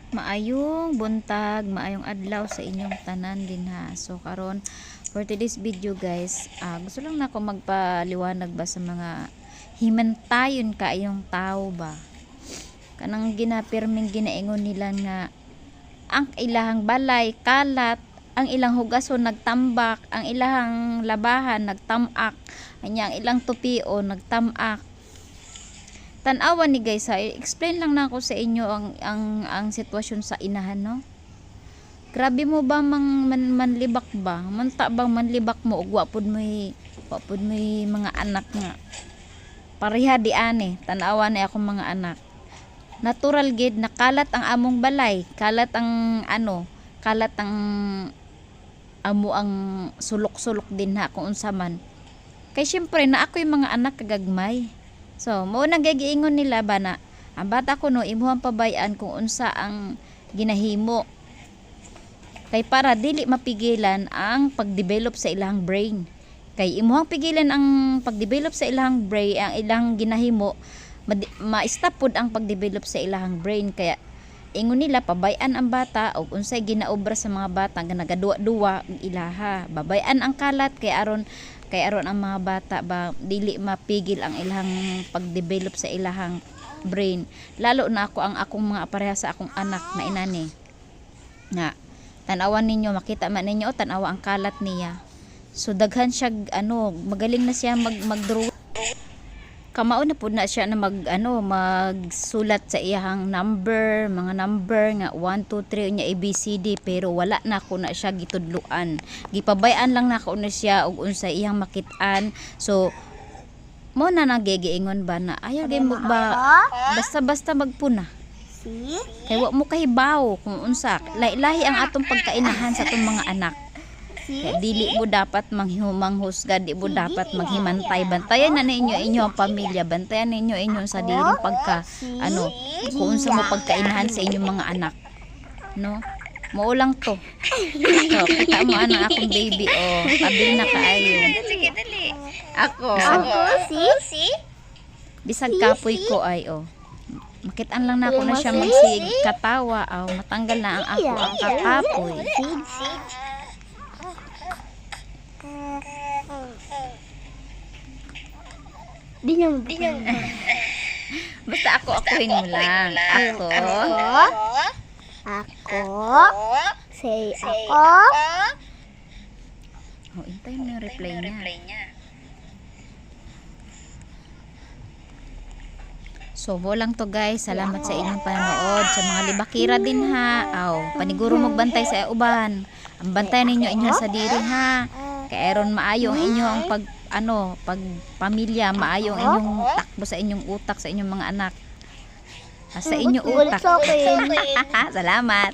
Maayong buntag, maayong adlaw sa inyong tanan din ha. So karon for today's video guys, gusto lang nako magpaliwanag ba sa mga himantayon kaayong tao ba. Kanang ginapirming ginaingon nila nga ang ilahang balay kalat, ang ilang hugason nagtambak, ang ilahang labahan nagtamak, ang ilang tupio nagtamak. Tanawan ni guys ha, explain lang na ako sa inyo ang sitwasyon sa inahan, no? Grabe mo ba manlibak ba? Manta bang manlibak mo ug wapod mo mga anak nga. Pareha di ani, tanawan ni akong mga anak. Natural gid nakalat ang among balay, kalat ang kalat ang amo ang sulok-sulok din ha kung unsa man. Kay syempre na ako yung mga anak kagagmay. So, mo nagigiingon nila ba na ang bata ko no imuhang pabayaan kung unsa ang ginahimo. Kay para dili mapigilan ang pagdevelop sa ilang brain. Kay imuhang pigilan ang pagdevelop sa ilang brain, ang ilang ginahimo, ma-stop pud ang pagdevelop sa ilang brain. Kaya ingon nila pabayaan ang bata o unsay ginaobra sa mga bata nga nagaduwa-duwa ang ilaha. Babayan ang kalat kay aron ang mga bata ba dili mapigil ang ilang pagdevelop sa ilahang brain. Lalo na ako ang akong mga pareha sa akong anak na inani. Nga tanawan ninyo, makita man ninyo tanawa ang kalat niya. So daghan siya magaling na siya magdraw. Kamao na pud na siya na magsulat sa iyang number, mga number nga 1 2 3 nya ABCD, pero wala na ko na siya gitudluan. Gipabayan lang na ko na siya og unsa iyang makit-an. So mo na nagigiingon ba na ayaw gyud mo ba basta-basta magpuna. Kay wa mo kahibaw kung unsa lahi-lahi ang atong pagkainahan sa atong mga anak. Kaya dili mo dapat manghusga, di mo dapat maghimantay. Bantayan na ninyo inyong pamilya, bantayan ninyo inyong sariling kung unsa mo pagkainahan sa inyong mga anak. No? Mao lang to. So, kita mo akong baby tabil na kaayo. Sige, dali. Ako, Si? bisag kapoy ko ay makitaan lang na ako na siya magsig katawa matanggal na ang ako ang kakapoy. Di niya Basta akuin mo lang. Say ako. Hintay mo yung reply niya. So, lang to guys. Salamat sa inyong panonood. Sa mga libakira din ha. Paniguro magbantay sa uban. Ang bantay ninyo inyo sa diri ha. Kaya aron maayo ang inyong pag pamilya, maayo ang inyong takbo sa inyong utak, sa inyong mga anak. Sa inyong utak. Salamat.